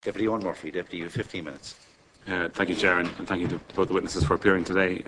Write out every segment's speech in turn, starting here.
Deputy Owen Murphy, Deputy, you have 15 minutes. Thank you, Chair, and thank you to both the witnesses for appearing today.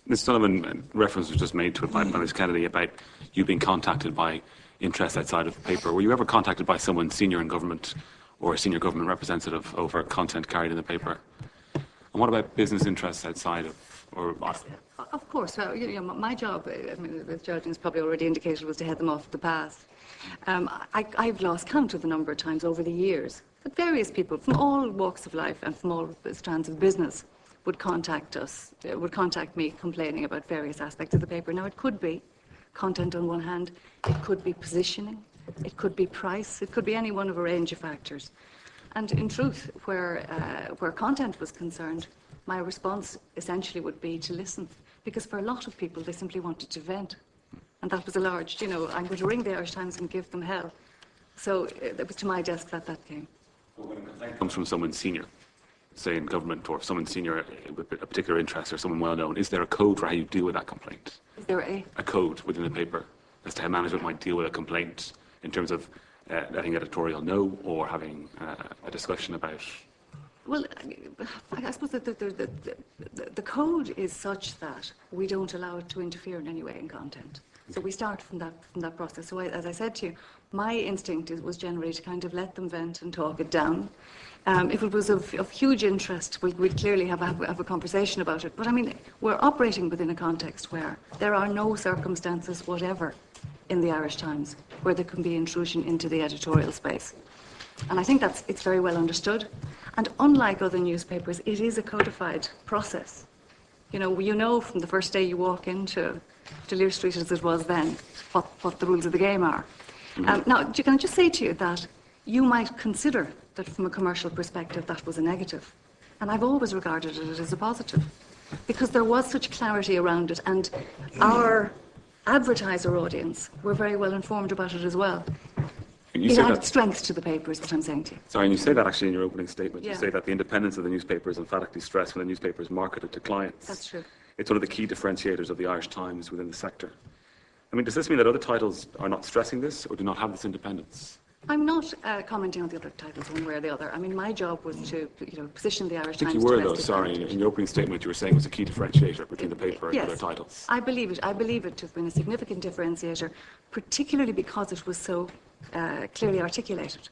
Ms Sullivan, reference was just made to it by Ms Kennedy about you being contacted by interests outside of the paper. Were you ever contacted by someone senior in government or a senior government representative over content carried in the paper? And what about business interests outside of, or? Of course. Well, my job, I mean, as Geraldine has probably already indicated, was to head them off the past. I've lost count of the number of times over the years that various people from all walks of life and from all strands of business would contact me complaining about various aspects of the paper. Now, it could be content on one hand, it could be positioning, it could be price, it could be any one of a range of factors. And in truth, where content was concerned, my response essentially would be to listen, because for a lot of people, they simply wanted to vent. And that was a large, I'm going to ring the Irish Times and give them hell. So it was to my desk that came. Well, when a complaint comes from someone senior, say in government, or someone senior with a particular interest or someone well known, is there a code for how you deal with that complaint? Is there a code within the paper as to how management might deal with a complaint in terms of letting editorial know or having a discussion about? Well, I suppose that the code is such that we don't allow it to interfere in any way in content. So we start from that process. So as I said to you, my instinct was generally to kind of let them vent and talk it down. If it was of huge interest, we'd clearly have a conversation about it. But I mean, we're operating within a context where there are no circumstances whatever in the Irish Times where there can be intrusion into the editorial space. And I think it's very well understood. And unlike other newspapers, it is a codified process. You know from the first day you walk into Lear Street as it was then, what the rules of the game are. Now, can I just say to you that you might consider that from a commercial perspective that was a negative. And I've always regarded it as a positive, because there was such clarity around it, and our advertiser audience were very well informed about it as well. It added strength to the paper, is what I'm saying to you. Sorry, and you say that actually in your opening statement. Yeah. You say that the independence of the newspaper is emphatically stressed when the newspaper is marketed to clients. That's true. It's one of the key differentiators of the Irish Times within the sector. I mean, does this mean that other titles are not stressing this or do not have this independence? I'm not commenting on the other titles one way or the other. I mean, my job was to position the Irish Times. I think you were, though, sorry. In your opening statement, you were saying it was a key differentiator between the paper and other titles. I believe it. I believe it to have been a significant differentiator, particularly because it was so clearly articulated.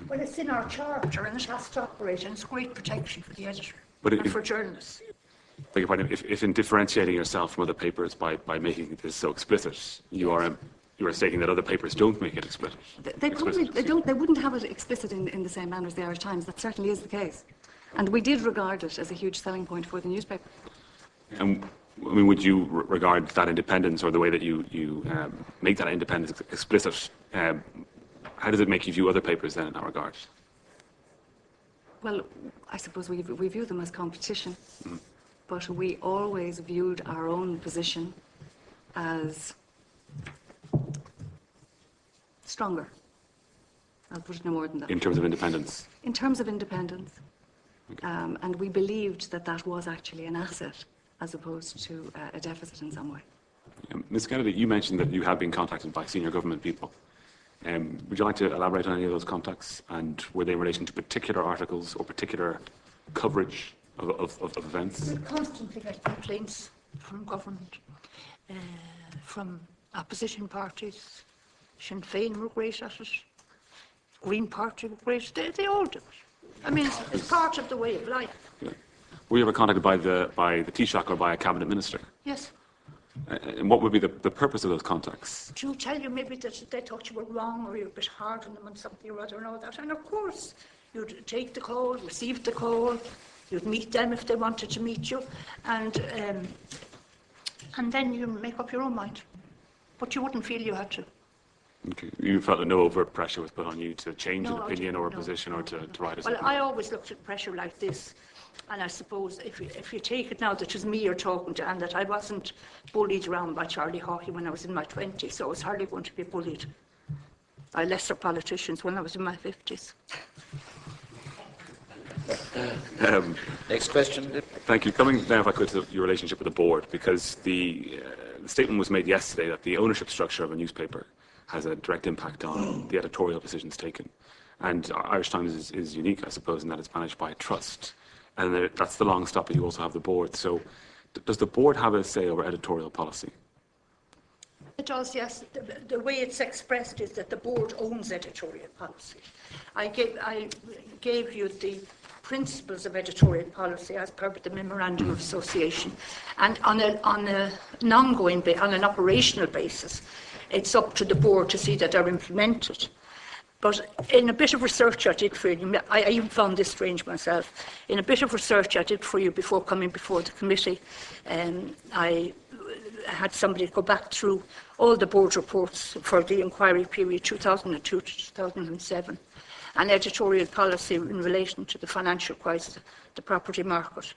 Well, it's in our charter and it has to operate, and it's great protection for the editor and for journalists. Beg your pardon, if in differentiating yourself from other papers by making this so explicit, you are stating that other papers don't make it explicit. They wouldn't have it explicit in the same manner as the Irish Times. That certainly is the case. And we did regard it as a huge selling point for the newspaper. I mean, would you regard that independence, or the way that you make that independence explicit, how does it make you view other papers then in that regard? Well, I suppose we view them as competition, but we always viewed our own position as stronger. I'll put it no more than that. In terms of independence? In terms of independence. Okay. And we believed that was actually an asset as opposed to a deficit in some way. Ms Kennedy, you mentioned that you have been contacted by senior government people. Would you like to elaborate on any of those contacts, and were they in relation to particular articles or particular coverage of events? We constantly get complaints from government, from opposition parties. Sinn Féin were great at it. Green Party were great. They all do it. I mean, it's part of the way of life. Yeah. Were you ever contacted by the Taoiseach or by a cabinet minister? Yes. And what would be the purpose of those contacts? To tell you maybe that they thought you were wrong, or you're a bit hard on them on something or other and all that. And of course, you'd take the call, receive the call, you'd meet them if they wanted to meet you, and then you make up your own mind. But you wouldn't feel you had to. Okay. You felt that no overt pressure was put on you to change an opinion or a position or to write a statement? Well, I always looked at pressure like this. And I suppose if you take it now that it's me you're talking to, and that I wasn't bullied around by Charlie Haughey when I was in my 20s, so I was hardly going to be bullied by lesser politicians when I was in my 50s. Next question. Thank you. Coming now, if I could, to your relationship with the board, because the statement was made yesterday that the ownership structure of a newspaper has a direct impact on the editorial decisions taken. And Irish Times is unique, I suppose, in that it's managed by a trust. And that's the long stop, but you also have the board. So does the board have a say over editorial policy? It does, yes. The way it's expressed is that the board owns editorial policy. I gave you the principles of editorial policy as per the Memorandum of Association, and on an operational basis, it's up to the board to see that they're implemented. But in a bit of research I did for you, I even found this strange myself. In a bit of research I did for you before coming before the committee, I had somebody go back through all the board reports for the inquiry period 2002 to 2007, and editorial policy in relation to the financial crisis, the property market,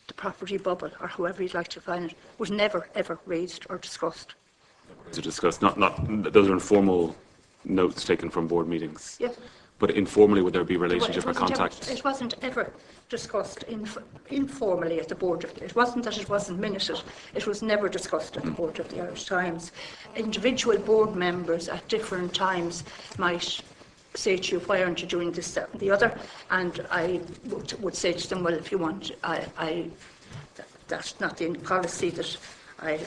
the property bubble, or however you'd like to define it, was never, ever raised or discussed. To discuss, those are informal notes taken from board meetings. Yes. But informally, would there be relationship or contact? It wasn't ever discussed informally at the board. It wasn't that it wasn't minuted. It was never discussed at the board of the Irish Times. Individual board members at different times might say to you, why aren't you doing this, that, and the other? And I would say to them, well, if you want, that's not the policy that I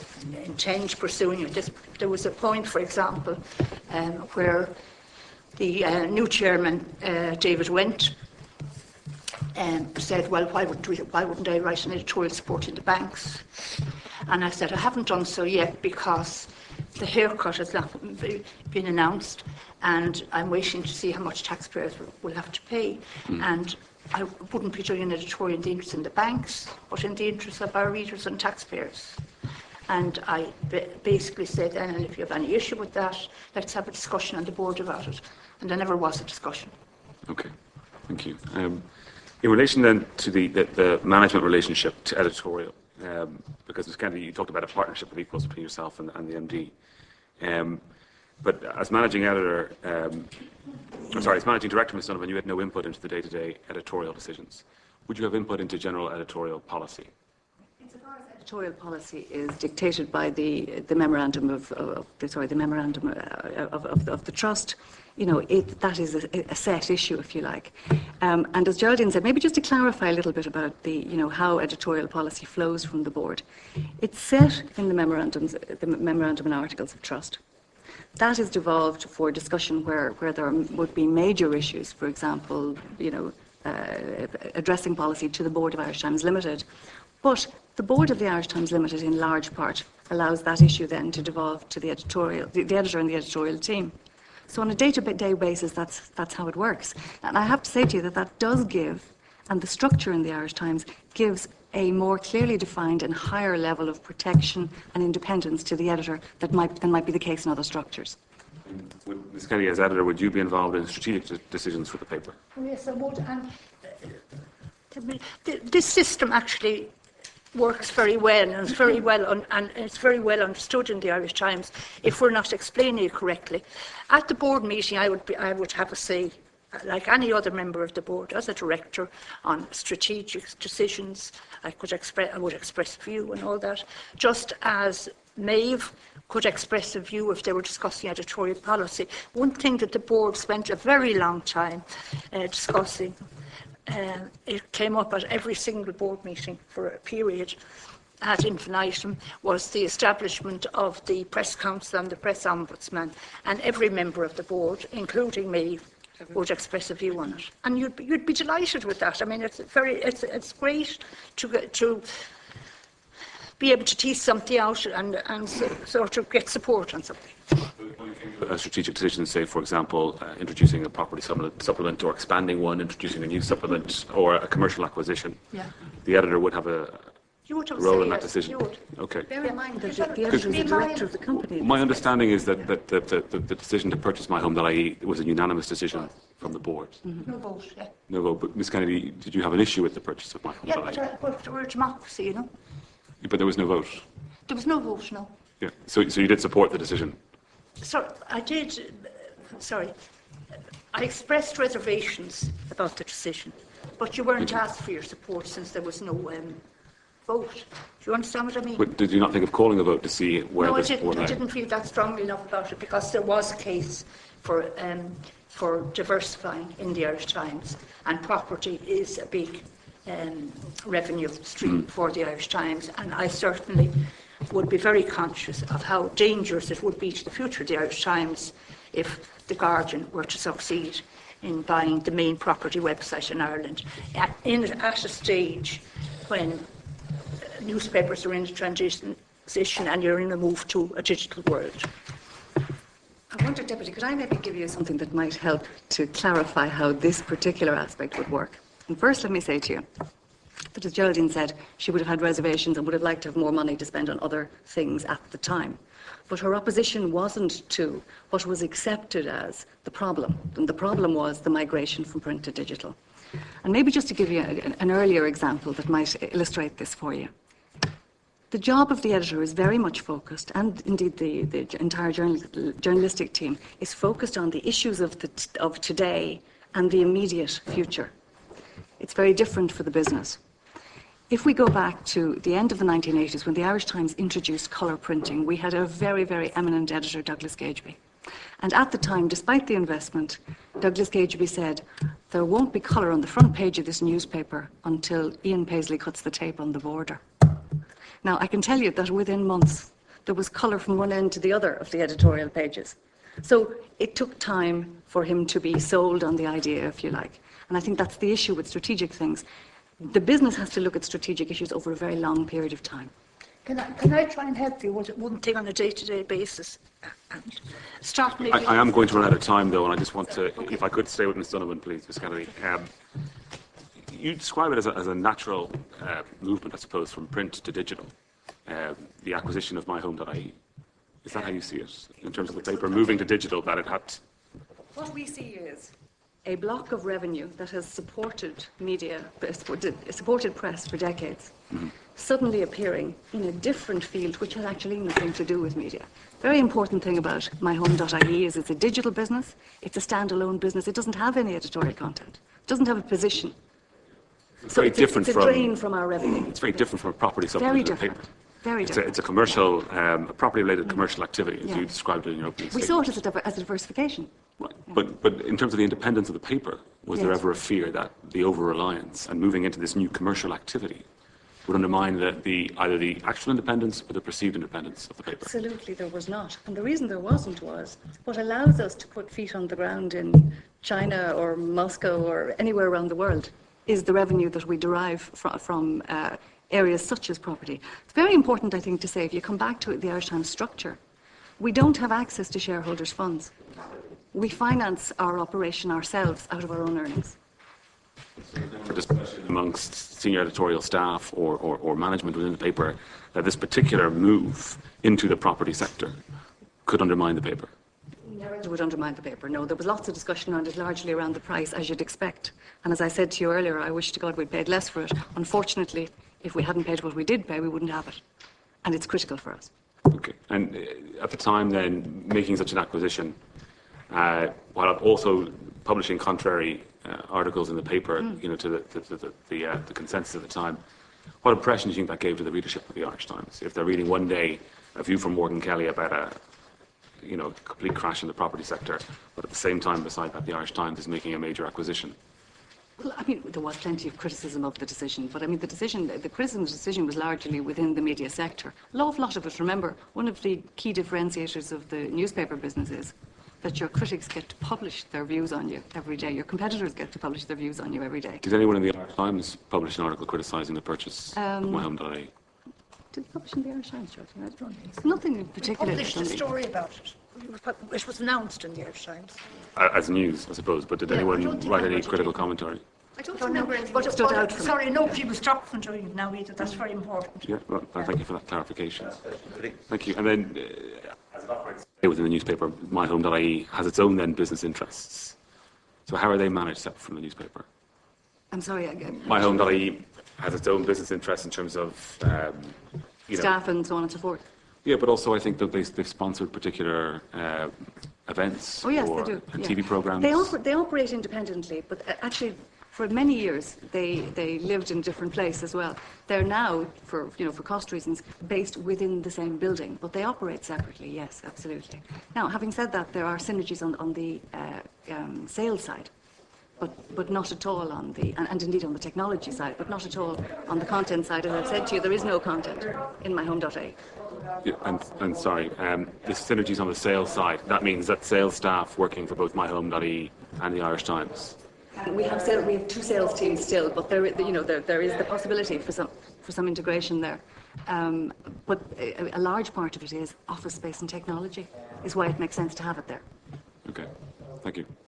intend pursuing. There was a point, for example, where the new chairman, David Wendt, said, well, why wouldn't I write an editorial supporting the banks? And I said, I haven't done so yet because the haircut has not been announced, and I'm waiting to see how much taxpayers will have to pay. And I wouldn't be doing an editorial in the interest of the banks, but in the interest of our readers and taxpayers. And I basically said then, and if you have any issue with that, let's have a discussion on the board about it. And there never was a discussion. Okay, thank you. In relation then to the management relationship to editorial, because Ms. Kennedy, you talked about a partnership of equals between yourself and the MD. But as managing editor, as managing director, Ms. Donovan, you had no input into the day-to-day editorial decisions. Would you have input into general editorial policy? Insofar as editorial policy is dictated by the memorandum of the trust, you know, that is a set issue, if you like. And as Geraldine said, maybe just to clarify a little bit about how editorial policy flows from the board. It's set in the memorandum and articles of trust. That is devolved for discussion where there would be major issues, for example, addressing policy to the board of Irish Times Limited. But the board of the Irish Times Limited, in large part, allows that issue then to devolve to the editor and the editorial team. So on a day-to-day basis, that's how it works. And I have to say to you that does give, and the structure in the Irish Times gives a more clearly defined and higher level of protection and independence to the editor than might be the case in other structures. Ms. Kennedy, as editor, would you be involved in strategic decisions for the paper? Oh, yes, I would. And this system actually works very well, and it's very well understood in the Irish Times if we're not explaining it correctly. At the board meeting, I would have a say, like any other member of the board, as a director, on strategic decisions. I would express a view and all that, just as Maeve could express a view if they were discussing editorial policy. One thing that the board spent a very long time discussing, it came up at every single board meeting for a period ad infinitum, was the establishment of the Press Council and the Press Ombudsman, and every member of the board, including me, would express a view on it. And you'd be delighted with that. I mean, it's great to be able to tease something out and sort of get support on something. A strategic decision, say, for example, introducing a property supplement or expanding one, introducing a new supplement or a commercial acquisition, the editor would have a role in that decision. You would. Okay. Bear in mind that the editor is the director of the company. My understanding is that the decision to purchase My Home.ie was a unanimous decision from the board. No vote, yeah. No vote. But Ms. Kennedy, did you have an issue with the purchase of My Home.ie? Yeah, but we're a democracy, you know. But there was no vote. There was no vote, no. Yeah. So you did support the decision. So I did. Sorry, I expressed reservations about the decision, but you weren't asked for your support since there was no vote. Do you understand what I mean? But did you not think of calling a vote to see where No, this I didn't. I didn't feel that strongly enough about it because there was a case for for diversifying in the Irish Times, and property is a big revenue stream for the Irish Times, and I certainly would be very conscious of how dangerous it would be to the future of the Irish Times if the Guardian were to succeed in buying the main property website in Ireland at a stage when newspapers are in a transition and you're in a move to a digital world. I wonder, Deputy, could I maybe give you something that might help to clarify how this particular aspect would work? And first, let me say to you that, as Geraldine said, she would have had reservations and would have liked to have more money to spend on other things at the time. But her opposition wasn't to what was accepted as the problem. And the problem was the migration from print to digital. And maybe just to give you an earlier example that might illustrate this for you. The job of the editor is very much focused, and indeed the entire journalistic team is focused on the issues of today and the immediate future. It's very different for the business. If we go back to the end of the 1980s, when the Irish Times introduced colour printing, we had a very, very eminent editor, Douglas Gageby. And at the time, despite the investment, Douglas Gageby said, there won't be colour on the front page of this newspaper until Ian Paisley cuts the tape on the border. Now, I can tell you that within months, there was colour from one end to the other of the editorial pages. So it took time for him to be sold on the idea, if you like. And I think that's the issue with strategic things. The business has to look at strategic issues over a very long period of time. Can I try and help you with one thing on a day-to-day basis? Start maybe. I am going to run out of time, though, and I just want to, if I could stay with Ms Donovan, please, Ms Kennedy. You describe it as a natural movement, I suppose, from print to digital, the acquisition of myhome.ie. Is that how you see it, in terms of the paper moving to digital, that it had? What we see is a block of revenue that has supported media, supported press for decades, suddenly appearing in a different field which has actually nothing to do with media. Very important thing about myhome.ie is it's a digital business, it's a standalone business, it doesn't have any editorial content, it doesn't have a position. So very different it's a drain from our revenue. It's very different from a property supplement Very paper. different. Very different. It's a commercial, a property-related commercial activity, as Yeah. you described it in your opening We statement. saw it as a diversification. Right. But in terms of the independence of the paper, was there Yes. ever a fear that the over-reliance and moving into this new commercial activity would undermine either the actual independence or the perceived independence of the paper? Absolutely, there was not. And the reason there wasn't was what allows us to put feet on the ground in China or Moscow or anywhere around the world is the revenue that we derive from areas such as property. It's very important, I think, to say, if you come back to the Irish Times structure, we don't have access to shareholders' funds. We finance our operation ourselves out of our own earnings. For discussion amongst senior editorial staff or management within the paper that this particular move into the property sector could undermine the paper? It would undermine the paper. No, there was lots of discussion around it, largely around the price, as you'd expect. And as I said to you earlier, I wish to God we'd paid less for it. Unfortunately, if we hadn't paid what we did pay, we wouldn't have it. And it's critical for us. Okay. And at the time then, making such an acquisition, while also publishing contrary articles in the paper, to the consensus at the time, what impression do you think that gave to the readership of the Irish Times? If they're reading one day a view from Morgan Kelly about a complete crash in the property sector, but at the same time, beside that, the Irish Times is making a major acquisition. Well, I mean, there was plenty of criticism of the decision, but I mean, the criticism of the decision was largely within the media sector. A lot of it, remember, one of the key differentiators of the newspaper business is that your critics get to publish their views on you every day. Your competitors get to publish their views on you every day. Did anyone in the Irish Times publish an article criticising the purchase of myhome.ie? Did they publish in the Irish Times, George? Nothing in particular. Published a story about it. It was announced in the Irish Times. As news, I suppose, but did anyone write any critical commentary? I don't remember anything that But, stood out for me. sorry, nobody will stop from doing it now either. That's very important. Yeah, well, thank you for that clarification. Thank you. And then, as it operates within the newspaper, myhome.ie has its own then business interests. So how are they managed separate from the newspaper? I'm sorry, again. myhome.ie has its own business interests in terms of, Staff and so on and so forth. Yeah, but also I think that they've sponsored particular events Oh yes, or they do. Yeah. TV programs. They operate independently, but actually, for many years they lived in a different place as well. They're now, for cost reasons, based within the same building, but they operate separately. Yes, absolutely. Now, having said that, there are synergies on the sales side, but not at all on the, and indeed on the technology side, but not at all on the content side. As I've said to you, there is no content in myhome.ie. Yeah, and sorry, the synergies on the sales side, that means that sales staff working for both myhome.ie and the Irish Times. We have two sales teams still, but there is the possibility for some integration there. But a large part of it is office space and technology, is why it makes sense to have it there. Okay, thank you.